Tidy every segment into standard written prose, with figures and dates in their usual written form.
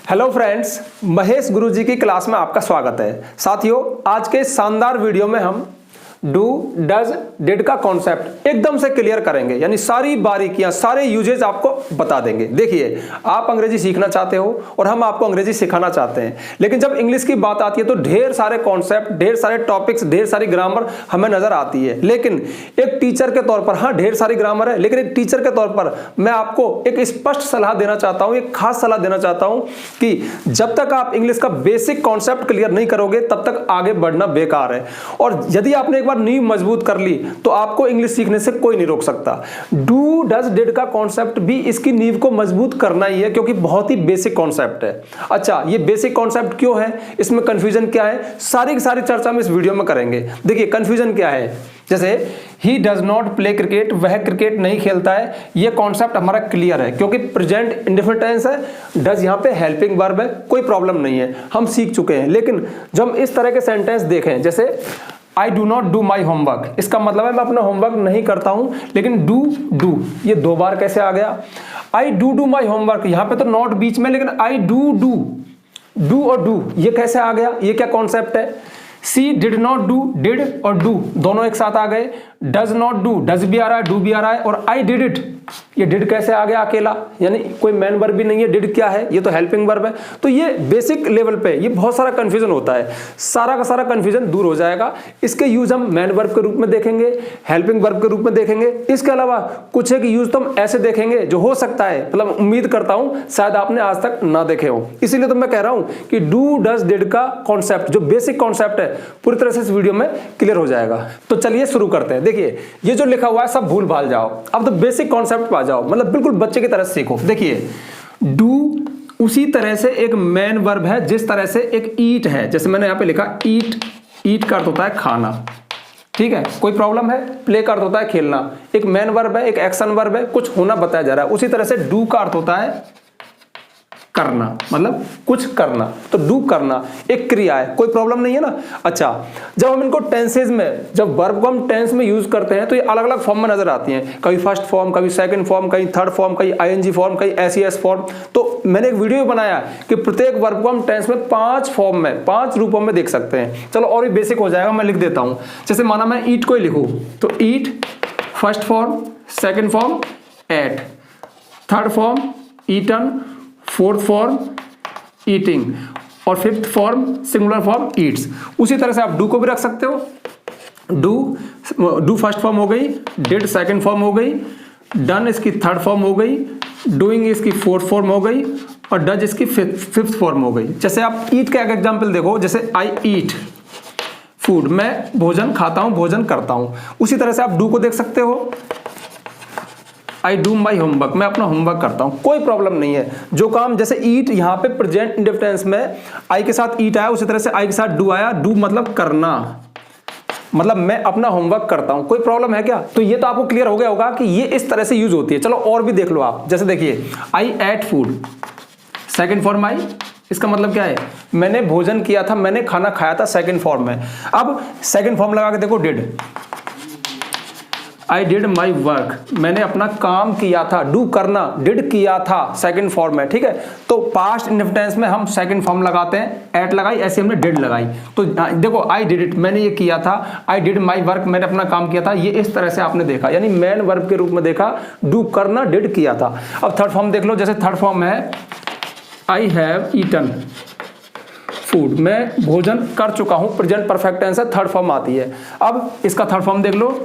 Hello friends, Mahesh गुरुजी की class में आपका स्वागत है। साथियों, आज के शानदार वीडियो में हम डू डज डिड का कॉन्सेप्ट एकदम से क्लियर करेंगे, यानी सारी बारीकियां, सारे यूजेज आपको बता देंगे। देखिए, आप अंग्रेजी सीखना चाहते हो और हम आपको अंग्रेजी सिखाना चाहते हैं, लेकिन जब इंग्लिश की बात आती है तो ढेर सारे कॉन्सेप्ट, ढेर सारे टॉपिक्स, ढेर सारी ग्रामर हमें नजर आती है। लेकिन एक टीचर के तौर पर, हाँ ढेर सारी ग्रामर है, लेकिन एक टीचर के तौर पर मैं आपको एक स्पष्ट सलाह देना चाहता हूं, एक खास सलाह देना चाहता हूं कि जब तक आप इंग्लिश का बेसिक कॉन्सेप्ट क्लियर नहीं करोगे तब तक आगे बढ़ना बेकार है। और यदि आपने एक बार नींव मजबूत कर ली तो आपको इंग्लिश सीखने से कोई नहीं रोक सकता। डू डज डिड का कॉन्सेप्ट भी इसकी नींव को मजबूत करना ही है, क्योंकि बहुत ही बेसिक कॉन्सेप्ट है। अच्छा, ये बेसिक कॉन्सेप्ट क्यों है, इसमें कंफ्यूजन क्या है, सारी की सारी चर्चा हम इस वीडियो में करेंगे। देखिए, कंफ्यूजन क्या है, जैसे he does not play cricket, वह क्रिकेट नहीं खेलता है, ये कॉन्सेप्ट हमारा क्लियर है क्योंकि प्रेजेंट इंडेफिनिट टेंस है, डज यहां पे हेल्पिंग वर्ब है, कोई प्रॉब्लम नहीं है, हम सीख चुके हैं। लेकिन जब हम इस तरह के सेंटेंस देखें, जैसे I do not do my homework, इसका मतलब है मैं अपना होमवर्क नहीं करता हूं, लेकिन डू ये दो बार कैसे आ गया। आई डू माई होमवर्क, यहां पे तो नॉट बीच में, लेकिन आई डू और डू ये कैसे आ गया, ये क्या कॉन्सेप्ट है। सी डिड नॉट डू, डिड और डू दोनों एक साथ आ गए। डज नॉट डू, डज भी आ रहा है, डू भी आ रहा है, और आई डिड इट, ये डिड कैसे आ गया अकेला, यानी कोई मैन वर्ब भी नहीं है, डिड क्या है, ये तो हेल्पिंग वर्ब है। तो ये बेसिक लेवल पे ये बहुत सारा कंफ्यूजन होता है, सारा का सारा कंफ्यूजन दूर हो जाएगा। इसके यूज हम मैन वर्ब के रूप में देखेंगे, हेल्पिंग वर्ब के रूप में देखेंगे। इसके अलावा कुछ एक यूज तो हम ऐसे देखेंगे जो हो सकता है, मतलब उम्मीद करता हूं शायद आपने आज तक ना देखे हो। इसीलिए तो मैं कह रहा हूं कि डू डज डिड का कॉन्सेप्ट, जो बेसिक कॉन्सेप्ट है, पूरी तरह से इस वीडियो में क्लियर हो जाएगा। तो चलिए शुरू करते हैं। देखिए, ये जो लिखा हुआ है सब भूल भाल जाओ, अब तो बेसिक कॉन्सेप्ट पे आ जाओ, मतलब बिल्कुल बच्चे की तरह सीखो। देखिए, डू उसी तरह से एक मैन वर्ब है जिस तरह से एक ईट है। जैसे मैंने यहां पे लिखा ईट का अर्थ होता है खाना, ठीक है, कोई प्रॉब्लम है। प्ले का अर्थ होता है खेलना, एक मैन वर्ब है, एक एक्शन वर्ब है, कुछ होना बताया जा रहा है। उसी तरह से डू का अर्थ होता है करना, मतलब कुछ करना, तो डू करना एक क्रिया है, कोई प्रॉब्लम नहीं है ना। अच्छा, जब हम इनको टेंसेज में, जब वर्ब को हम टेंस में यूज करते हैं तो ये अलग अलग फॉर्म में नजर आती हैं, कभी फर्स्ट फॉर्म, कभी सेकंड फॉर्म, कहीं थर्ड फॉर्म, कहीं आईएनजी फॉर्म, कहीं एसईएस फॉर्म। तो मैंने एक वीडियो बनाया कि प्रत्येक वर्ब को हम टेंस में 5 फॉर्म में, 5 रूपों में देख सकते हैं। चलो और भी बेसिक हो जाएगा, मैं लिख देता हूं। जैसे माना मैं ईट को ही लिखूं तो eat first form, second form ate, third form eaten, fourth form eating, और fifth form singular form eats. उसी तरह से आप डू को भी रख सकते हो। डू फर्स्ट फॉर्म हो गई, डिड सेकंड फॉर्म हो गई, डन इसकी थर्ड फॉर्म हो गई, डूइंग इसकी फोर्थ फॉर्म हो गई, और डज इसकी फिफ्थ फॉर्म हो गई। जैसे आप ईट का एक एग्जांपल देखो, जैसे आई ईट फूड, मैं भोजन खाता हूं, भोजन करता हूं। उसी तरह से आप डू को देख सकते हो, आई डू माई होमवर्क, मैं अपना होमवर्क करता हूं, कोई प्रॉब्लम नहीं है। जो काम, जैसे ईट यहां पे प्रेजेंट इंडेफिनिट टेंस में आई के साथ ईट आया, उसी तरह से आई के साथ डू आया। डू मतलब करना, मतलब मैं अपना होमवर्क करता हूं, कोई प्रॉब्लम है क्या। तो ये तो आपको क्लियर हो गया होगा कि ये इस तरह से यूज होती है। चलो और भी देख लो आप, जैसे देखिए आई eight food, second form I, इसका मतलब क्या है, मैंने भोजन किया था, मैंने खाना खाया था, सेकेंड फॉर्म में। अब सेकेंड फॉर्म लगा के देखो, did, I did my work, मैंने अपना काम किया था, डू करना, डिड किया था, सेकंड फॉर्म है, ठीक है। तो पास्ट इंडेफिनिट टेंस में हम सेकंड फॉर्म लगाते हैं, एट लगाई, ऐसे हमने डिड लगाई। तो देखो, आई डिड इट, मैंने ये किया था, आई डिड माई वर्क, मैंने अपना काम किया था, ये इस तरह से आपने देखा, यानी मैन वर्ब के रूप में देखा, डू करना, डिड किया था। अब थर्ड फॉर्म देख लो, जैसे थर्ड फॉर्म है आई हैव ईटन फूड, मैं भोजन कर चुका हूं, प्रेजेंट परफेक्ट टेंस है, थर्ड फॉर्म आती है। अब इसका थर्ड फॉर्म देख लो,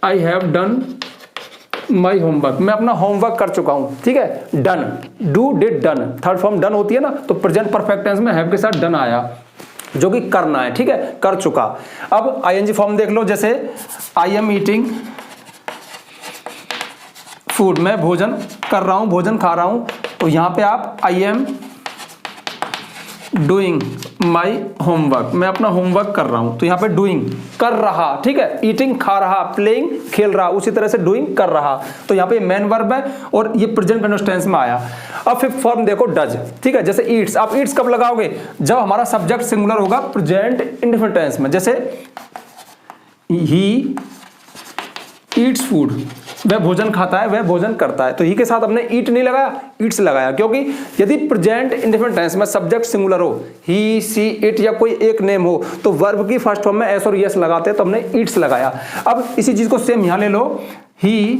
I have done my homework, मैं अपना होमवर्क कर चुका हूं, ठीक है। Done, do did done, third form done होती है ना, तो प्रेजेंट परफेक्ट टेंस में हैव के साथ डन आया, जो कि करना है, ठीक है, कर चुका। अब आईएनजी फॉर्म देख लो, जैसे आई एम ईटिंग फूड, मैं भोजन कर रहा हूं, भोजन खा रहा हूं, तो यहां पे आप I am doing my homework, मैं अपना होमवर्क कर रहा हूं, तो यहां पे डूइंग कर रहा, ठीक है, ईटिंग खा रहा, प्लेइंग खेल रहा, उसी तरह से डूइंग कर रहा, तो यहां पे मैन वर्ब है और ये प्रेजेंट कंटिन्यूअस टेंस में आया। अब फिफ्थ फॉर्म देखो, डज, ठीक है, जैसे ईट्स, आप ईट्स कब लगाओगे, जब हमारा सब्जेक्ट सिंगुलर होगा प्रेजेंट इंडेफिनिट टेंस में। जैसे ही ईट्स फूड, वह भोजन खाता है, वह भोजन करता है। तो ही के साथ हमने ईट नहीं लगाया, ईट्स लगाया, क्योंकि यदि प्रेजेंट इंडेफिनिट टेंस में सब्जेक्ट सिंगुलर हो, ही, सी, इट या कोई एक नेम हो, तो वर्ब की फर्स्ट फॉर्म में एस और यस लगाते हैं, तो हमने ईट्स लगाया। अब इसी चीज को सेम यहां ले लो, ही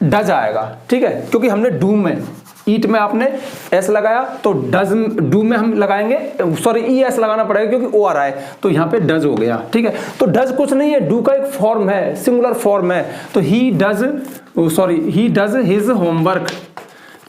डज आएगा, ठीक है, क्योंकि हमने डू में, ईट में आपने एस लगाया, तो डज, डू में हम लगाएंगे, सॉरी ई एस लगाना पड़ेगा क्योंकि ओ आ रहा है, तो यहाँ पे डज हो गया, ठीक है। तो डज कुछ नहीं है, डू का एक फॉर्म है, सिंगुलर फॉर्म है। तो he does, sorry he does his homework,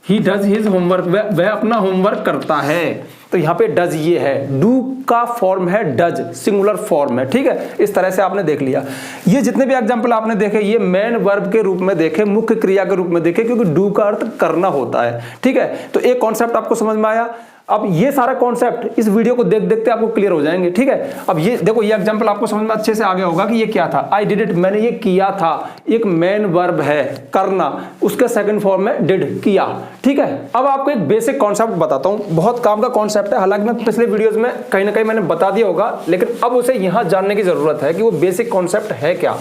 he does his homework, वह अपना होमवर्क करता है। तो यहाँ पे डज ये है, डू का फॉर्म है डज, सिंगुलर फॉर्म है, ठीक है। इस तरह से आपने देख लिया। ये जितने भी एग्जांपल आपने देखे, ये मेन वर्ब के रूप में देखे, मुख्य क्रिया के रूप में देखे, क्योंकि डू का अर्थ करना होता है, ठीक है। तो एक कॉन्सेप्ट आपको समझ में आया। अब ये सारा कॉन्सेप्ट इस वीडियो को देख देखते आपको क्लियर हो जाएंगे, ठीक है। अब ये देखो, ये एग्जांपल आपको समझ में अच्छे से आ गया होगा कि ये क्या था। आई डिड इट, मैंने ये किया था, एक मेन वर्ब है करना, उसके सेकंड फॉर्म में डिड, किया, ठीक है। अब आपको एक बेसिक कॉन्सेप्ट बताता हूं, बहुत काम का कॉन्सेप्ट है, हालांकि मैं पिछले वीडियोस में कहीं ना कहीं मैंने बता दिया होगा, लेकिन अब उसे यहां जानने की जरूरत है कि वो बेसिक कॉन्सेप्ट है क्या।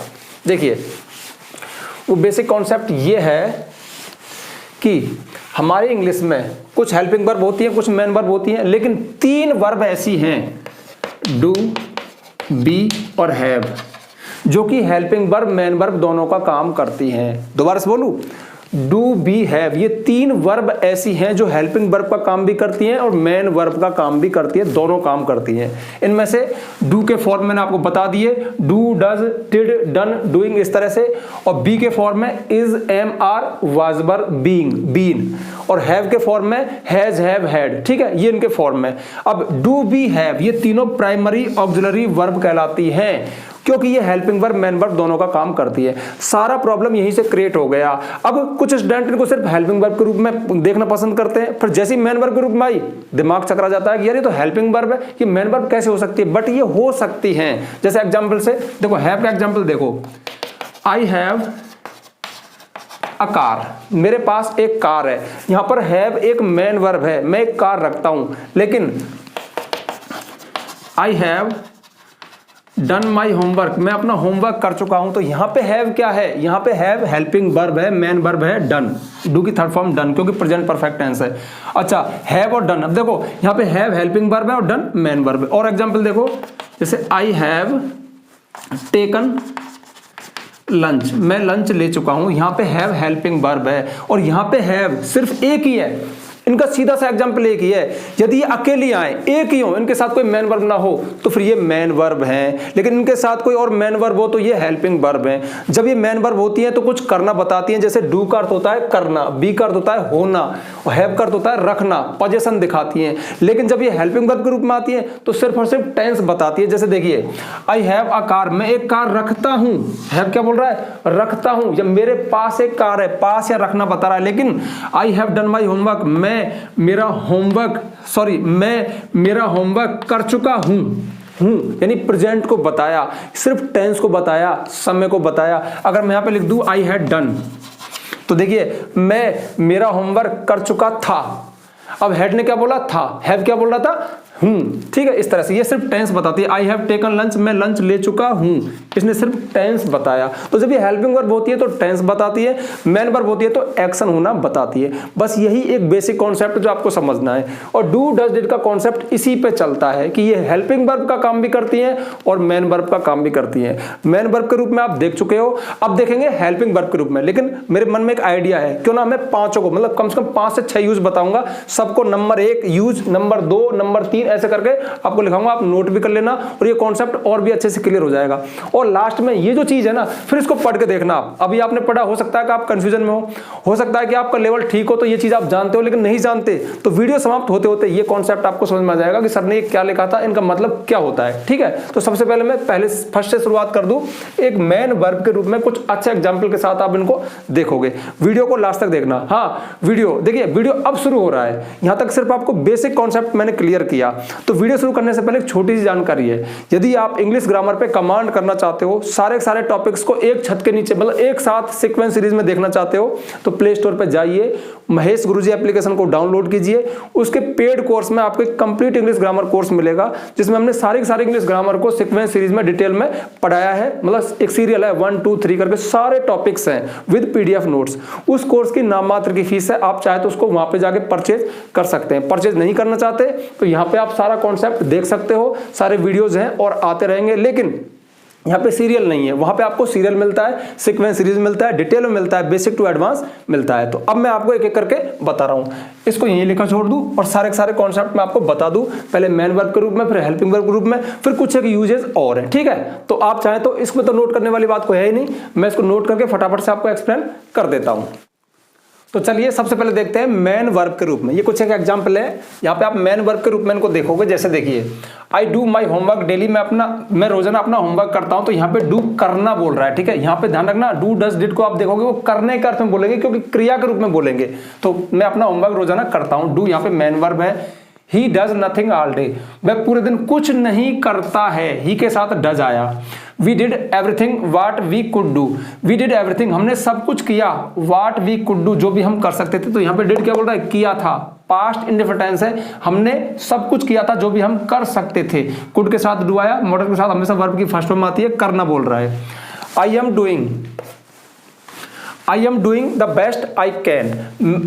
देखिए, वो बेसिक कॉन्सेप्ट ये है कि हमारे इंग्लिश में कुछ हेल्पिंग वर्ब होती हैं, कुछ मेन वर्ब होती हैं, लेकिन 3 वर्ब ऐसी हैं, डू, बी और हैव, जो कि हेल्पिंग वर्ब, मेन वर्ब दोनों का काम करती हैं। दोबारा से बोलूं, डू, बी, हैव, ये 3 वर्ब ऐसी हैं जो हेल्पिंग वर्ब का काम भी करती हैं और मेन वर्ब का काम भी करती है, दोनों काम करती हैं। इनमें से डू के फॉर्म मैंने आपको बता दिए, do, does, did, done, doing, इस तरह से, और बी के फॉर्म में is, am, are, was, were, being, been, और हैव के फॉर्म में हैज, हैव, हैड, ठीक है, ये इनके फॉर्म में। अब डू, बी, हैव, ये तीनों प्राइमरी ऑक्सिलरी वर्ब कहलाती हैं, क्योंकि ये हेल्पिंग वर्ब, मेन वर्ब दोनों का काम करती है। सारा प्रॉब्लम यहीं से क्रिएट हो गया। अब कुछ स्टूडेंट इनको सिर्फ हेल्पिंग वर्ब के रूप में देखना पसंद करते हैं, फिर जैसे ही मेन वर्ब के रूप में आई, दिमाग चकरा जाता है कि यार ये तो हेल्पिंग वर्ब है, ये मेन वर्ब कैसे हो सकती है? बट ये हो सकती है। जैसे एग्जाम्पल से देखो, हैव का एग्जाम्पल देखो, आई हैव अ कार, मेरे पास एक कार है। यहां पर हैव एक मेन वर्ब है, मैं एक कार रखता हूं, लेकिन आई हैव डन माई होमवर्क, मैं अपना होमवर्क कर चुका हूं। तो यहां पे हैव क्या है? यहां पे हैव हेल्पिंग वर्ब है, मेन वर्ब है डन, डू की थर्ड फॉर्म डन, क्योंकि प्रेजेंट परफेक्ट टेंस है। अच्छा, हैव और डन, अब देखो यहां पे हैव हेल्पिंग वर्ब है और डन मेन वर्ब है। और एग्जांपल देखो, जैसे आई हैव टेकन लंच, मैं लंच ले चुका हूं, यहां पे हैव हेल्पिंग वर्ब है और यहां पे हैव सिर्फ एक ही है। इनका सीधा सा एग्जांपल एक ही है। यदि ये अकेले आए, एक ही हो, इनके साथ कोई मेन वर्ब ना हो, तो फिर ये मेन वर्ब हैं, लेकिन इनके साथ कोई और मेन वर्ब हो तो ये हेल्पिंग वर्ब हैं। जब ये मेन वर्ब होती हैं तो कुछ करना बताती हैं, जैसे डू का अर्थ होता है करना, बी का अर्थ होता है होना, और हैव का अर्थ होता है रखना, पोजीशन दिखाती हैं। लेकिन जब ये हेल्पिंग वर्ब के रूप में आती है तो सिर्फ और सिर्फ टेंस बताती है। जैसे देखिए, आई हैव अ कार, मैं एक कार रखता हूं, हैव क्या बोल रहा है? रखता हूं, या मेरे पास एक कार है, पास या रखना बता रहा है। लेकिन आई हैव डन माई होमवर्क, मैं मेरा होमवर्क कर चुका हूं, यानी प्रेजेंट को बताया, सिर्फ टेंस को बताया, समय को बताया। अगर मैं यहां पे लिख दूं आई हैड डन, तो देखिए मैं मेरा होमवर्क कर चुका था। अब हैड ने क्या बोला? था। हैव क्या बोल रहा था? ठीक है। इस तरह से ये सिर्फ टेंस बताती है। आई हैव टेकन लंच, मैं लंच ले चुका हूं, इसने सिर्फ टेंस बताया। तो जब ये हेल्पिंग वर्ब होती है तो टेंस बताती है, मेन वर्ब होती है तो एक्शन होना बताती है। बस यही एक बेसिक कॉन्सेप्ट जो आपको समझना है। और डू डज डिड का कॉन्सेप्ट इसी पे चलता है कि ये हेल्पिंग वर्ब का काम भी करती है और मेन वर्ब का काम भी करती है। मेन वर्ब के रूप में आप देख चुके हो, अब देखेंगे हेल्पिंग वर्ब के रूप में। लेकिन मेरे मन में एक आइडिया है, क्यों ना मैं पांचों को, मतलब कम से कम 5 से 6 यूज बताऊंगा, सबको नंबर 1 यूज, नंबर 2, नंबर 3 ऐसे करके आपको लिखाऊंगा, आप नोट भी कर लेना और ये कॉन्सेप्ट और भी अच्छे से क्लियर हो जाएगा। और लास्ट में ये जो चीज है ना, फिर इसको पढ़ के देखना आप। अभी आपने पढ़ा, हो सकता है कि आप कंफ्यूजन में हो सकता है कि आपका लेवल ठीक हो तो ये चीज आप जानते हो, लेकिन नहीं जानते तो वीडियो समाप्त होते होते ये कॉन्सेप्ट आपको समझ में आ जाएगा कि सर ने ये क्या लिखा था, इनका मतलब क्या होता है। ठीक है, तो सबसे पहले मैं फर्स्ट से शुरुआत कर दूं। एक मेन वर्ब के रूप में कुछ अच्छे एग्जाम्पल के साथ आप इनको देखोगे। वीडियो को लास्ट तक देखना। हाँ, वीडियो देखिए, वीडियो अब शुरू हो रहा है, यहां तक सिर्फ आपको बेसिक कॉन्सेप्ट मैंने क्लियर किया। तो वीडियो शुरू करने से पहले एक छोटी सी जानकारी है, यदि आप इंग्लिश ग्रामर पे कमांड करना चाहते हो, सारे टॉपिक्स को एक छत के नीचे मतलब एक साथ सीक्वेंस सीरीज में देखना चाहते हो, तो प्ले स्टोर पे जाइए, महेश गुरुजी एप्लीकेशन को डाउनलोड कीजिए। उसके पेड कोर्स में आपको एक कंप्लीट इंग्लिश ग्रामर कोर्स मिलेगा, जिसमें हमने सारे इंग्लिश ग्रामर को सीक्वेंस सीरीज में डिटेल में पढ़ाया है। मतलब एक सीरियल है 1 2 3 करके सारे टॉपिक्स हैं विद पीडीएफ नोट्स। उस कोर्स की नाम मात्र की फीस है, आप चाहे तो उसको वहां पे जाके परचेज कर सकते हैं। परचेज नहीं करना चाहते तो यहाँ पे आप सारा कॉन्सेप्ट देख सकते हो, सारे वीडियोज हैं और आते रहेंगे, लेकिन यहाँ पे सीरियल नहीं है। वहां पे आपको सीरियल मिलता है, सीक्वेंस सीरीज मिलता है, डिटेल में मिलता है, बेसिक टू एडवांस मिलता है। तो अब मैं आपको एक एक करके बता रहा हूँ, इसको यहीं लिखा छोड़ दूं और सारे कॉन्सेप्ट मैं आपको बता दूं, पहले मेन वर्ब के रूप में, फिर हेल्पिंग वर्ब के रूप में, फिर कुछ एक यूजेस और है। ठीक है, तो आप चाहें तो इसमें तो नोट करने वाली बात कोई है ही नहीं, मैं इसको नोट करके फटाफट से आपको एक्सप्लेन कर देता हूं। तो चलिए सबसे पहले देखते हैं मेन वर्ब के रूप में। ये कुछ एक एग्जांपल है, यहाँ पे आप मेन वर्ब के रूप में इनको देखोगे। जैसे देखिए, I do my homework daily, मैं रोजाना अपना होमवर्क करता हूं। तो यहाँ पे डू करना बोल रहा है। ठीक है, यहाँ पे ध्यान रखना, डू डज डिड को आप देखोगे वो करने के अर्थ में बोलेंगे, क्योंकि क्रिया के रूप में बोलेंगे। तो मैं अपना होमवर्क रोजाना करता हूं, डू यहाँ पे मेन वर्ब है। He does nothing all day, वह पूरे दिन कुछ नहीं करता है, ही के साथ डज आया। We did everything what we could do, we did everything, हमने सब कुछ किया, व्हाट वी कुड डू, जो भी हम कर सकते थे। तो यहाँ पे डिड क्या बोल रहा है, किया था, पास्ट इंडेफिनिट टेंस है, हमने सब कुछ किया था जो भी हम कर सकते थे। कुड के साथ डू आया, मॉडल के साथ हमेशा वर्ब की फर्स्ट फॉर्म आती है, करना बोल रहा है। I am doing the best I can,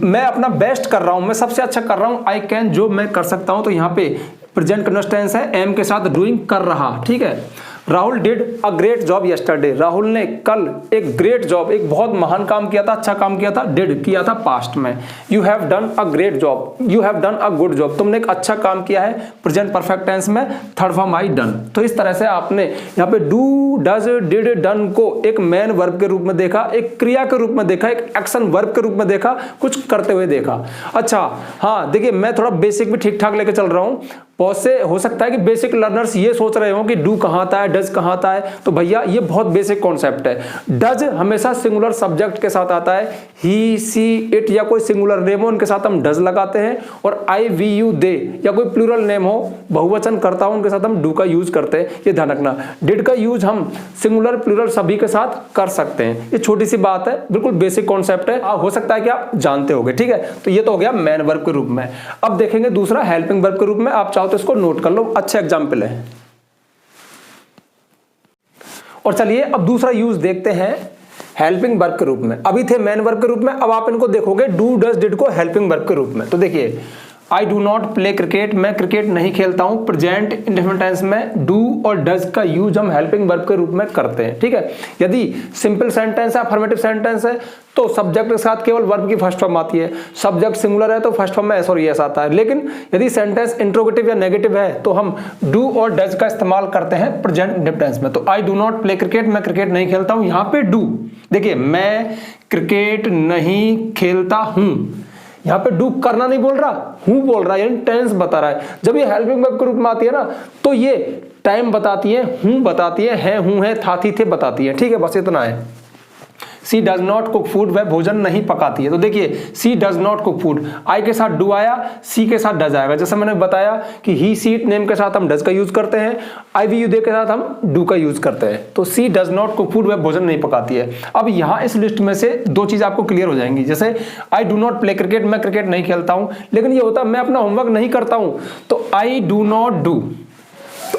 मैं अपना बेस्ट कर रहा हूं, मैं सबसे अच्छा कर रहा हूं। आई कैन, जो मैं कर सकता हूं। तो यहां पे प्रेजेंट कंटिन्यूअस टेंस है, एम के साथ डूइंग कर रहा। ठीक है, Rahul did a great job yesterday, Rahul ने कल एक ग्रेट जॉब, एक बहुत महान काम किया था, अच्छा काम किया था। डिड किया था पास्ट में। You have done a great job, you have done a good job, तुमने एक अच्छा काम किया है, प्रेजेंट परफेक्ट टेंस में, थर्ड फॉर्म आई डन। तो इस तरह से आपने यहाँ पे डू डज डिड डन को एक मेन वर्ब के रूप में देखा, एक क्रिया के रूप में देखा, एक एक्शन वर्ब के रूप में देखा, कुछ करते हुए देखा। अच्छा हाँ, देखिए मैं थोड़ा बेसिक भी ठीक ठाक लेके चल रहा हूँ। बहुत से हो सकता है कि बेसिक लर्नर्स ये सोच रहे हो कि डू कहाँ आता है, डज कहाँ आता है। तो भैया ये बहुत बेसिक कॉन्सेप्ट है। डज हमेशा सिंगुलर सब्जेक्ट के साथ आता है, ही सी इट या कोई सिंगुलर नेम हो उनके साथ हम डज लगाते हैं। और आई वी यू दे या कोई प्लूरल नेम हो, बहुवचन करता हूं, उनके साथ हम डू का यूज करते हैं। ये ध्यान रखना, डिड का यूज हम सिंगुलर प्लूरल सभी के साथ कर सकते हैं। ये छोटी सी बात है, बिल्कुल बेसिक कॉन्सेप्ट है, हो सकता है कि आप जानते होंगे। ठीक है, तो ये तो हो गया मेन वर्ब के रूप में। अब देखेंगे दूसरा हेल्पिंग वर्ब के रूप में। आप चाहो तो इसको नोट कर लो, अच्छा एग्जाम्पल है। और चलिए अब दूसरा यूज देखते हैं हेल्पिंग वर्ब के रूप में। अभी थे मेन वर्ब के रूप में, अब आप इनको देखोगे डू डज डिड को हेल्पिंग वर्ब के रूप में। तो देखिए, I do not play cricket, मैं क्रिकेट नहीं खेलता हूं, प्रेजेंट इंडेफिनिट टेंस में डू और डज का यूज हम हेल्पिंग वर्ब के रूप में करते हैं। ठीक है, यदि सिंपल सेंटेंस है, अफर्मेटिव सेंटेंस है, तो सब्जेक्ट के साथ केवल वर्ब की फर्स्ट फॉर्म आती है। सब्जेक्ट सिंगुलर है तो फर्स्ट फॉर्म में एस और यस आता है। लेकिन यदि सेंटेंस इंट्रोगेटिव या नेगेटिव है तो हम डू और डज का इस्तेमाल करते हैं प्रेजेंट इंडेफिनिट टेंस में। तो I do not play cricket, मैं क्रिकेट नहीं खेलता हूं, यहां पे डू। देखिए, मैं क्रिकेट नहीं खेलता हूं, यहां पे डू करना नहीं बोल रहा, हूं बोल रहा है, यानी टेंस बता रहा है। जब ये हेल्पिंग वर्ब के रूप में आती है ना, तो ये टाइम बताती है, हूं बताती है, हूं है, था थी थे बताती है। ठीक है, बस इतना है। सी डज नॉट कुक फूड, वह भोजन नहीं पकाती है। तो देखिए, सी डज नॉट कुक फूड, आई के साथ डू आया, सी के साथ डज आएगा। जैसे मैंने बताया कि ही सी नेम के साथ हम डज का यूज करते हैं, आई वी यू दे के साथ हम डू का यूज करते हैं। तो सी डज नॉट कुक फूड, वह भोजन नहीं पकाती है। अब यहां इस लिस्ट में से दो चीज आपको क्लियर हो जाएंगी। जैसे I do not play cricket, मैं क्रिकेट नहीं खेलता हूं, लेकिन ये होता है मैं अपना होमवर्क नहीं करता हूं। तो I do not do,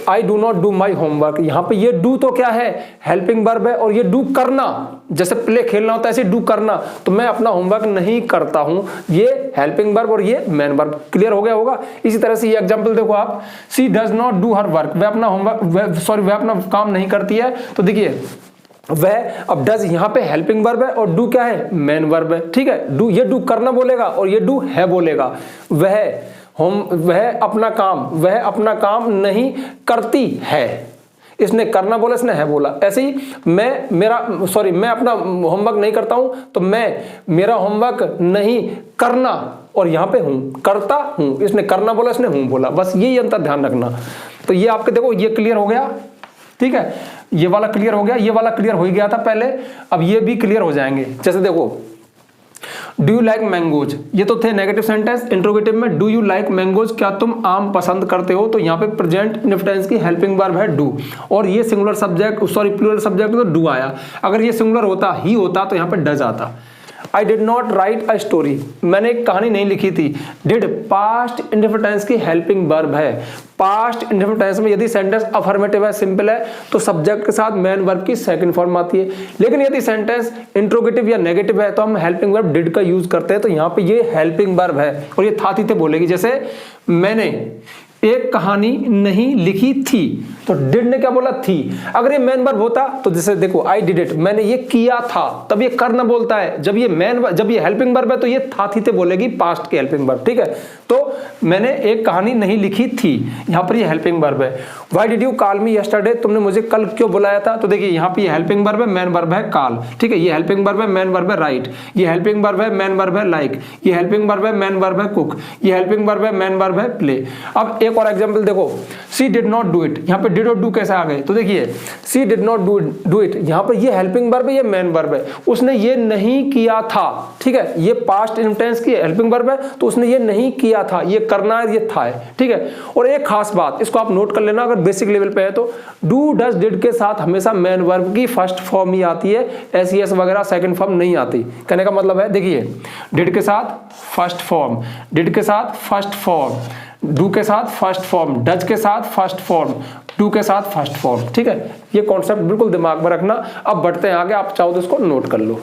I do not do my homework, यहां पे ये डू तो क्या है, हेल्पिंग वर्ब है। और ये डू करना, जैसे प्ले खेलना होता है ऐसे डू करना, तो मैं अपना होमवर्क नहीं करता हूं, ये हेल्पिंग वर्ब और ये मेन वर्ब। क्लियर हो गया होगा। इसी तरह से ये एग्जांपल देखो आप, she does not do her work, वह अपना होमवर्क, वह अपना काम नहीं करती है। तो देखिए, वह, अब डज यहां पे हेल्पिंग वर्ब है और डू क्या है, मेन वर्ब है। ठीक है, डू, ये डू करना बोलेगा और ये डू है बोलेगा। वह अपना काम नहीं करती है, इसने करना बोला, इसने है बोला। ऐसे ही मैं अपना होमवर्क नहीं करता हूं, तो मेरा होमवर्क नहीं करना, और यहां पे हूं, करता हूं, इसने करना बोला, इसने हूं बोला। बस यही अंतर ध्यान रखना। तो ये आपके देखो, ये क्लियर हो गया। ठीक है, ये वाला क्लियर हो गया, ये वाला क्लियर हो ही गया था पहले, अब ये भी क्लियर हो जाएंगे। जैसे देखो, डू यू लाइक मैंगोज, ये तो थे नेगेटिव सेंटेंस। इंट्रोगेटिव में डू यू लाइक मैंगोज, क्या तुम आम पसंद करते हो, तो यहाँ पे प्रेजेंट इंडेफिनिट टेंस की हेल्पिंग वर्ब है डू, और ये singular subject sorry plural subject तो डू आया। अगर ये सिंगुलर होता ही होता तो यहाँ पे डज आता। I did not right a story, मैंने एक कहानी नहीं लिखी थी। डिड पास्ट इंडेफिनिट टेंस की हेल्पिंग वर्ब है। पास्ट इंडेफिनिट टेंस में यदि सेंटेंस अफर्मेटिव है, सिंपल है, तो सब्जेक्ट के साथ मेन वर्ब की सेकंड फॉर्म आती है। लेकिन यदि सेंटेंस इंट्रोगेटिव या नेगेटिव है तो हम हेल्पिंग वर्ब डिड का यूज करते हैं। तो यहाँ पे ये हेल्पिंग वर्ब है और ये था थी थे बोलेगी। जैसे मैंने एक कहानी नहीं लिखी थी, तो डिड ने क्या बोला, थी। अगर ये मेन वर्ब होता तो जैसे देखो आई डिड इट, मैंने ये किया था, तब ये करना बोलता है। जब ये हेल्पिंग वर्ब है तो ये था थी थे बोलेगी, पास्ट की हेल्पिंग वर्ब, ठीक है। तो मैंने एक कहानी नहीं लिखी थी, यहां पर ये हेल्पिंग वर्ब है। Why did you call me yesterday, तुमने मुझे कल क्यों बुलाया था, तो देखिए यहाँ पे ये हेल्पिंग वर्ब है, मेन वर्ब है कॉल, ठीक है। ये हेल्पिंग वर्ब है, मेन वर्ब है राइट। ये हेल्पिंग वर्ब है, मेन वर्ब है लाइक। ये हेल्पिंग वर्ब है, मेन वर्ब है कुक। ये हेल्पिंग वर्ब है, मेन वर्ब है प्ले। अब एक और एग्जांपल देखो, सी डिड नॉट डू इट, यहाँ पे डिड और डू कैसे आ गए, तो देखिए सी डिड नॉट डू इट, यहाँ पे ये हेल्पिंग वर्ब है, ये मेन वर्ब है। उसने ये नहीं किया था, ठीक है, ये पास्ट टेंस की हेल्पिंग वर्ब है, तो उसने ये नहीं किया था, ये करना है, ये था है, ठीक है। और एक खास बात, इसको आप नोट कर लेना, अगर बेसिक लेवल पे है तो डू डज डिड के साथ हमेशा मेन वर्ब की फर्स्ट फॉर्म ही आती है, एस वगैरह सेकंड फॉर्म नहीं आती। कहने का मतलब है, देखिए डिड के साथ फर्स्ट फॉर्म, डिड के साथ फर्स्ट फॉर्म, डू के साथ फर्स्ट फॉर्म, डज के साथ फर्स्ट फॉर्म, डू के साथ फर्स्ट फॉर्म, ठीक है। ये कॉन्सेप्ट बिल्कुल दिमाग में रखना। अब बढ़ते हैं आगे, आप चाहो तो इसको नोट कर लो।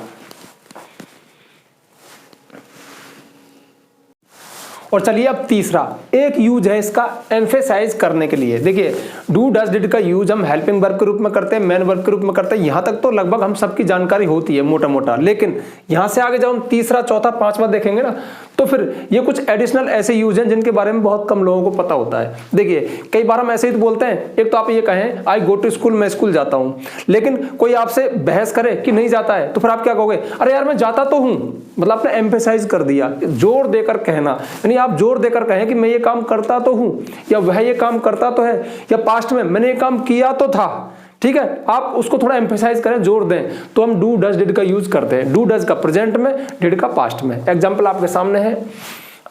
और चलिए अब तीसरा एक यूज है इसका एम्फेसाइज करने के लिए। देखिए डू डज डिड का यूज हम हेल्पिंग वर्ब के रूप में करते हैं, मेन वर्ब के रूप में करते हैं। यहां तक तो लगभग हम सबकी जानकारी होती है मोटा मोटा, लेकिन यहां से आगे जब हम तीसरा चौथा पांचवा देखेंगे ना, तो फिर ये कुछ एडिशनल ऐसे यूज हैं जिनके बारे में बहुत कम लोगों को पता होता है। देखिए कई बार हम ऐसे ही तो बोलते हैं, एक तो आप ये कहें आई गो टू स्कूल, मैं स्कूल जाता हूं, लेकिन कोई आपसे बहस करे कि नहीं जाता है, तो फिर आप क्या कहोगे, अरे यार मैं जाता तो हूं, मतलब आपने एम्फेसाइज कर दिया, जोर देकर कहना। यानी आप जोर देकर कहें कि मैं ये काम करता तो हूं, या वह ये काम करता तो है, या पास्ट में मैंने ये काम किया तो था, ठीक है। आप उसको थोड़ा एम्फेसाइज करें, जोर दें, तो हम डू डज डिड का यूज करते हैं। डू डज का प्रेजेंट में, डिड का पास्ट में। एग्जांपल आपके सामने है,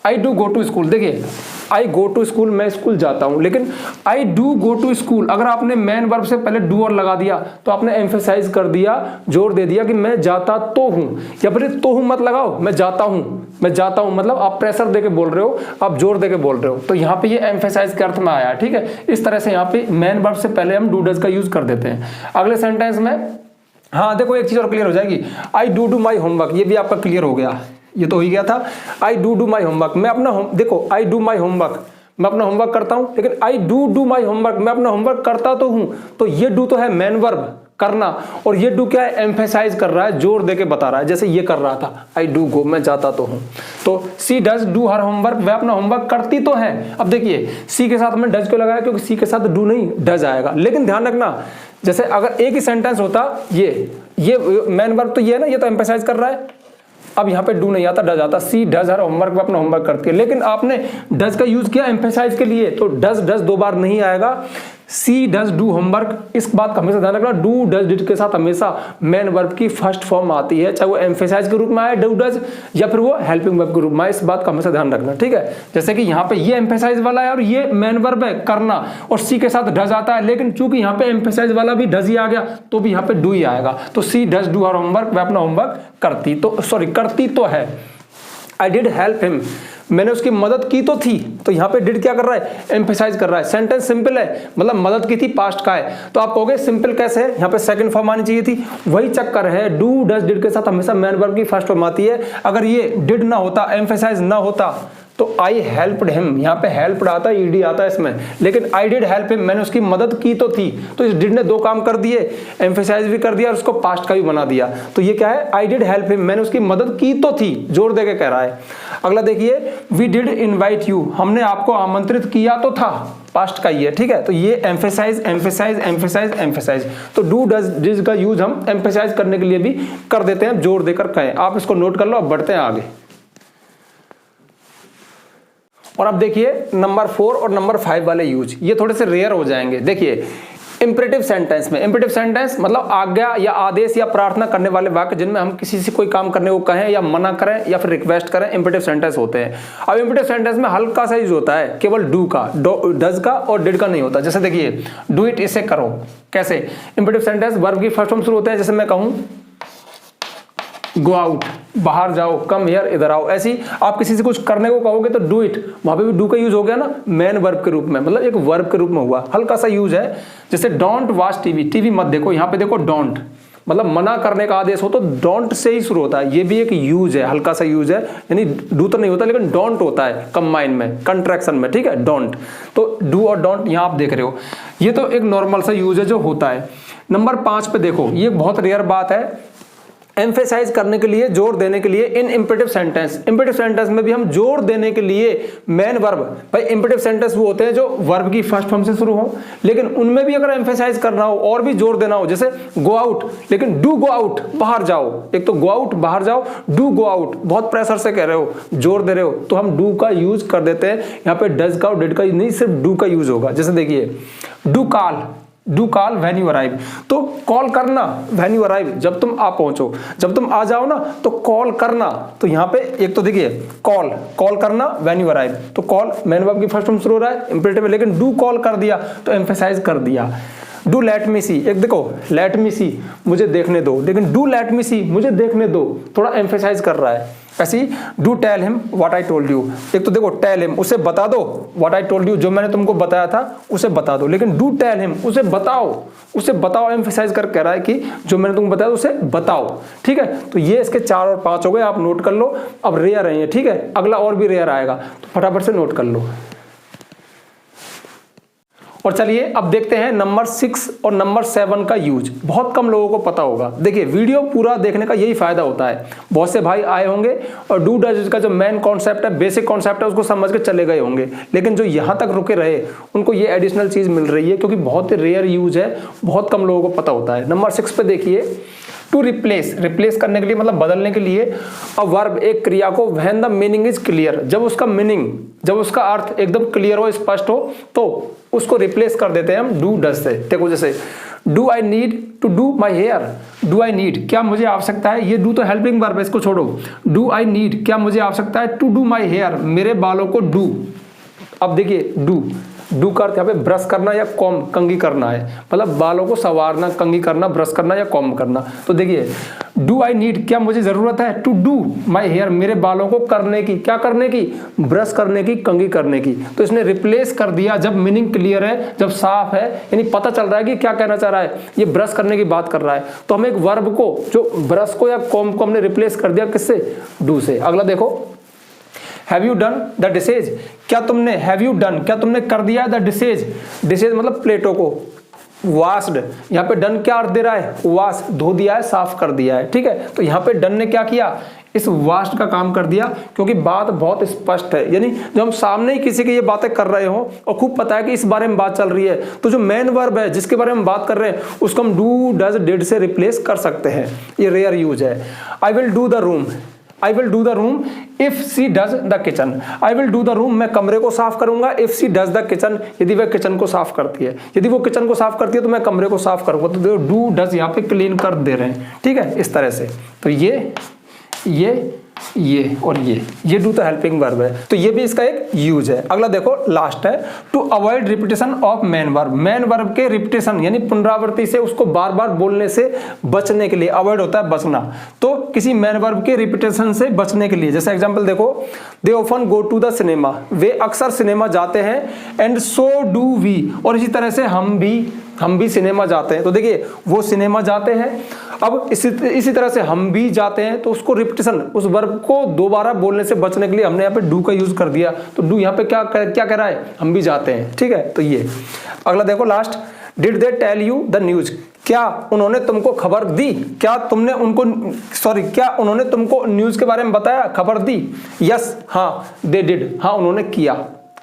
I do go to school. देखिए आई गो टू स्कूल, मैं स्कूल जाता हूं, लेकिन I do go to school अगर आपने मेन वर्ब से पहले डू और लगा दिया तो आपने एम्फेसाइज कर दिया, जोर दे दिया कि मैं जाता तो हूं। या फिर तो हूं मत लगाओ, मैं जाता हूं, मैं जाता हूं, मतलब आप प्रेशर देके बोल रहे हो, आप जोर देके बोल रहे हो, तो यहाँ पे ये एम्फेसाइज के अर्थ में आया, ठीक है। इस तरह से यहाँ पे मेन वर्ब से पहले हम डू डज का यूज कर देते हैं। अगले सेंटेंस में, हाँ देखो एक चीज और क्लियर हो जाएगी, आई डू माई होमवर्क, ये भी आपका क्लियर हो गया, ये तो हो ही गया था। आई डू माई होमवर्क, मैं अपना देखो आई डू माई होमवर्क, मैं अपना होमवर्क करता हूं, लेकिन आई डू माई होमवर्क, मैं अपना होमवर्क करता तो हूं, तो ये डू तो है मेन वर्ब करना, और ये डू क्या है, एम्फेसाइज कर रहा है, जोर देके बता रहा है, जैसे ये कर रहा था आई डू गो, मैं जाता तो हूं। तो सी डज डू हर होमवर्क, वह अपना होमवर्क करती तो है। अब देखिए सी के साथ हमने डज क्यों लगाया, क्योंकि सी के साथ डू नहीं डज आएगा। लेकिन ध्यान रखना, जैसे अगर एक ही सेंटेंस होता, ये मेन वर्ब तो ये है ना, ये तो एम्फेसाइज कर रहा है, अब यहाँ पे डू नहीं आता, डज आता। सी डज हर होमवर्क, में अपना होमवर्क करती है, लेकिन आपने डज का यूज किया एम्फेसाइज के लिए, तो डज दो बार नहीं आएगा। सी डज डू होमवर्क, इस बात का हमेशा ध्यान रखना, डू डज डिड के साथ हमेशा मेन वर्ब की फर्स्ट फॉर्म आती है, चाहे वो एम्फेसाइज के रूप में आए डू डज, या फिर वो हेल्पिंग वर्ब के रूप में आए, इस बात का हमेशा ध्यान रखना, ठीक है। जैसे कि यहाँ पे ये एम्फेसाइज वाला है और ये मेन वर्ब है करना, और सी के साथ डज आता है, लेकिन चूंकि यहाँ पे एम्फेसाइज वाला भी डज ही आ गया, तो भी यहाँ पे डू ही आएगा। तो सी डज डू हर होमवर्क, वह अपना होमवर्क करती तो है। आई डिड हेल्प हिम, मैंने उसकी मदद की तो थी, तो यहाँ पे डिड क्या कर रहा है, एम्फेसाइज कर रहा है। सेंटेंस सिंपल है, मतलब मदद की थी, पास्ट का है, तो आप कहोगे सिंपल कैसे है, यहाँ पे सेकंड फॉर्म आनी चाहिए थी। वही चक्कर है, डू डज डिड के साथ हमेशा मेन वर्ब की फर्स्ट फॉर्म आती है। अगर ये डिड ना होता, एम्फेसाइज ना होता, तो आई हेल्प्ड हिम, यहाँ पे हेल्प्ड आता है, ईडी आता है इसमें, लेकिन आई डिड हेल्प हिम, मैंने उसकी मदद की तो थी, तो इस डिड ने दो काम कर दिए, एम्फेसाइज भी कर दिया और उसको पास्ट का भी बना दिया। तो ये क्या है, आई डिड हेल्प हिम, मैंने उसकी मदद की तो थी, जोर देके कह रहा है। अगला देखिए, वी डिड इनवाइट यू, हमने आपको आमंत्रित किया तो था, पास्ट का ही है, ठीक है। तो ये एम्फेसाइज एम्फेसाइज एम्फेसाइज एम्फेसाइज, तो डू डज डिड का यूज हम एम्फेसाइज करने के लिए भी कर देते हैं, जोर देकर कहें। आप इसको नोट कर लो, अब बढ़ते हैं आगे। और अब देखिए नंबर 4 और नंबर 5 वाले यूज, ये थोड़े से रेयर हो जाएंगे। देखिए इंपेरेटिव सेंटेंस में, इंपेरेटिव सेंटेंस मतलब आज्ञा या आदेश या प्रार्थना करने वाले वाक्य जिनमें हम किसी से कोई काम करने को कहें या मना करें या फिर रिक्वेस्ट करें, इंपेरेटिव सेंटेंस होते हैं। अब इंपेरेटिव सेंटेंस में हल्का सा यूज होता है केवल डू का, डज का और डिड का नहीं होता। जैसे देखिए डू इट, इसे करो। कैसे? इंपेरेटिव सेंटेंस वर्ब की फर्स्ट फॉर्म शुरू होते हैं। जैसे मैं कहूं गो आउट, बाहर जाओ, कम हियर, इधर आओ। ऐसी आप किसी से कुछ करने को कहोगे तो डू इट, वहां पे भी डू का यूज हो गया ना, मेन वर्ब के रूप में, मतलब एक वर्ब के रूप में हुआ, हल्का सा यूज है। जैसे डोंट वॉच टीवी, टीवी मत देखो, यहाँ पे देखो डोंट, मतलब मना करने का आदेश हो तो डोंट से ही शुरू होता है। ये भी एक यूज है, हल्का सा यूज है, यानी डू तो नहीं होता लेकिन डोंट होता है कंबाइन में, कंट्रैक्शन में, ठीक है, डोंट। तो डू और डोंट यहाँ आप देख रहे हो, ये तो एक नॉर्मल सा यूज है जो होता है। नंबर 5 पे देखो, ये बहुत रेयर बात है, एम्फेसाइज करने के लिए, जोर देने के लिए इन इंपेरेटिव सेंटेंस। इंपेरेटिव सेंटेंस में भी हम जोर देने के लिए मेन वर्ब, भाई इंपेरेटिव सेंटेंस वो होते हैं जो वर्ब की फर्स्ट फॉर्म से शुरू हो, लेकिन उनमें भी अगर एम्फेसाइज करना हो और भी जोर देना हो, जैसे गो आउट, लेकिन डू गो आउट, बाहर जाओ। एक तो गो आउट बाहर जाओ, डू गो आउट बहुत प्रेशर से कह रहे हो, जोर दे रहे हो, तो हम डू का यूज कर देते हैं। यहाँ पे डज का और डिड का नहीं, सिर्फ डू का यूज होगा। जैसे देखिए do call, do call when you arrive, तो कॉल करना व्हेन यू अराइव, जब तुम आ पहुंचो, जब तुम आ जाओ ना तो कॉल करना। तो यहाँ पे एक तो देखिए कॉल, कॉल करना व्हेन यू अराइव, तो कॉल मेन वर्ब की फर्स्ट फॉर्म शुरू हो रहा है, इंपेरेटिव है, लेकिन डू कॉल कर दिया तो एम्फेसाइज कर दिया। डू लेट मी सी, एक देखो लेट मी सी, मुझे देखने दो, लेकिन डू लेट मी सी, मुझे देखने दो, थोड़ा एम्फेसाइज कर रहा है। ऐसी do tell him what I told you, एक तो देखो टेल हिम, उसे बता दो, व्हाट आई टोल्ड यू, जो मैंने तुमको बताया था उसे बता दो, लेकिन डू टेल हिम, उसे बताओ, उसे बताओ, एम्फेसाइज कर कह रहा है कि जो मैंने तुमको बताया उसे बताओ, ठीक है। तो ये इसके 4 और 5 हो गए, आप नोट कर लो। अब रेयर है ये, ठीक है, अगला और भी रेयर आएगा, तो फटाफट से नोट कर लो। और चलिए अब देखते हैं नंबर 6 और नंबर 7 का यूज, बहुत कम लोगों को पता होगा। देखिए वीडियो पूरा देखने का यही फायदा होता है, बहुत से भाई आए होंगे और डू डज का जो मेन कॉन्सेप्ट है, बेसिक कॉन्सेप्ट है, उसको समझ के चले गए होंगे, लेकिन जो यहाँ तक रुके रहे उनको ये एडिशनल चीज मिल रही है, क्योंकि बहुत ही रेयर यूज है, बहुत कम लोगों को पता होता है। नंबर 6 पे देखिए टू रिप्लेस, रिप्लेस करने के लिए मतलब बदलने के लिए, अ वर्ब एक क्रिया को when the meaning is clear, जब उसका मीनिंग, जब उसका अर्थ एकदम क्लियर हो, स्पष्ट हो, तो उसको रिप्लेस कर देते हैं हम डू डज से। देखो जैसे do I need to do my hair, do I need क्या मुझे आवश्यकता है, ये डू तो हेल्पिंग वर्ब है, इसको छोड़ो। डू आई नीड क्या मुझे आवश्यकता है, टू डू माई हेयर मेरे बालों को डू। अब देखिए डू, डू का अर्थ यहाँ पे ब्रश करना या कॉम, कंघी करना है, मतलब बालों को संवारना, कंघी करना, ब्रश करना या कॉम करना। तो देखिए डू आई नीड क्या मुझे जरूरत है, टू डू माई हेयर मेरे बालों को करने की, क्या करने की, ब्रश करने की, कंघी करने की। तो इसने रिप्लेस कर दिया जब मीनिंग क्लियर है, जब साफ है, यानी पता चल रहा है कि क्या कहना चाह रहा है, ये ब्रश करने की बात कर रहा है, तो हम एक वर्ब को, जो ब्रश को या कॉम को हमने रिप्लेस कर दिया किससे, डू से। अगला देखो have you done the dishes, क्या तुमने, हैव यू डन क्या तुमने कर दिया द डिशेज, डिशेज मतलब प्लेटों को, वाश्ड, यहाँ पे डन क्या अर्थ दे रहा है, वाश, धो दिया है, साफ कर दिया है, ठीक है। तो यहाँ पे डन ने क्या किया, इस वाश्ड का काम कर दिया, क्योंकि बात बहुत स्पष्ट है, यानी जब हम सामने ही किसी की ये बातें कर रहे हो और खूब पता है कि इस बारे में बात चल रही है, तो जो मेन वर्ब है जिसके बारे में बात कर रहे हैं उसको हम डू डज डिड से रिप्लेस कर सकते हैं। ये रेयर यूज है। I will do the room, I will do the room if she does the kitchen. I will do the room मैं कमरे को साफ करूंगा if she does the kitchen, यदि वह किचन को साफ करती है, यदि वो किचन को साफ करती है तो मैं कमरे को साफ करूंगा। तो देखो डू डज यहाँ पे क्लीन कर दे रहे हैं, ठीक है, इस तरह से। तो ये और ये डू तो हेल्पिंग वर्ब है, तो ये भी इसका एक यूज है। अगला देखो लास्ट है to avoid repetition of main verb, main verb के रिपीटेशन यानी पुनरावृत्ति से, उसको बार बार बोलने से बचने के लिए, अवॉइड होता है बचना, तो किसी मेन वर्ब के रिपीटेशन से बचने के लिए, जैसे एग्जांपल देखो they often go to the cinema, वे अक्सर सिनेमा जाते हैं, एंड सो डू वी, और इसी तरह से हम भी सिनेमा जाते हैं। तो देखिए वो सिनेमा जाते हैं, अब इसी तरह से हम भी जाते हैं, तो उसको रिपीटेशन, उस वर्ब को दोबारा बोलने से बचने के लिए हमने यहाँ पे डू का यूज कर दिया। तो डू यहाँ पे क्या कह रहा है, हम भी जाते हैं, ठीक है। तो ये अगला देखो last, did they tell you the news, क्या उन्होंने तुमको खबर दी, क्या उन्होंने तुमको न्यूज के बारे में बताया, खबर दी। यस हाँ, दे डिड हाँ उन्होंने किया,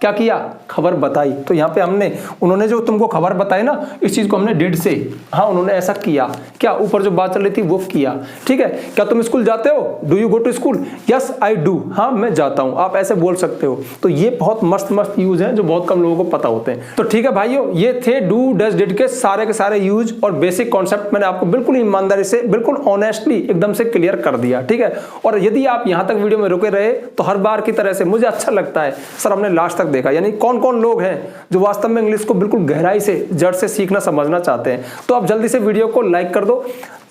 क्या किया, खबर बताई। तो यहाँ पे हमने, उन्होंने जो तुमको खबर बताई ना, इस चीज को हमने डिड से, हाँ उन्होंने ऐसा किया, क्या ऊपर जो बात चल रही थी वो किया। ठीक है, क्या तुम स्कूल जाते हो, do you go to school, yes I do, हाँ मैं जाता हूं, आप ऐसे बोल सकते हो। तो ये बहुत मस्त मस्त यूज है जो बहुत कम लोगों को पता होते हैं। तो ठीक है भाइयों, ये थे डू डज डिड के सारे यूज और बेसिक कॉन्सेप्ट मैंने आपको बिल्कुल ईमानदारी से, बिल्कुल ऑनेस्टली एकदम से क्लियर कर दिया। ठीक है, और यदि आप यहां तक वीडियो में रुके रहे तो हर बार की तरह से मुझे अच्छा लगता है, सर हमने लास्ट तक देखा, यानी कौन कौन लोग हैं जो वास्तव में इंग्लिश को बिल्कुल गहराई से, जड़ से सीखना समझना चाहते हैं। तो आप जल्दी से वीडियो को लाइक कर दो,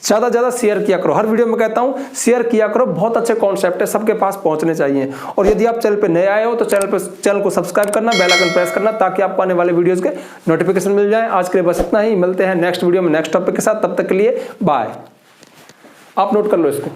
ज्यादा ज्यादा शेयर किया करो, हर वीडियो में कहता हूं शेयर किया करो, बहुत अच्छे कॉन्सेप्ट है, सबके पास पहुंचने चाहिए। और यदि आप चैनल पे नए आए हो तो चैनल को सब्सक्राइब करना, बेल आइकन प्रेस करना, ताकि आपको आने वाले वीडियोस के नोटिफिकेशन मिल जाए। आज के लिए बस इतना ही, मिलते हैं नेक्स्ट वीडियो में नेक्स्ट टॉपिक के साथ, तब तक के लिए बाय। आप नोट कर लो इसको।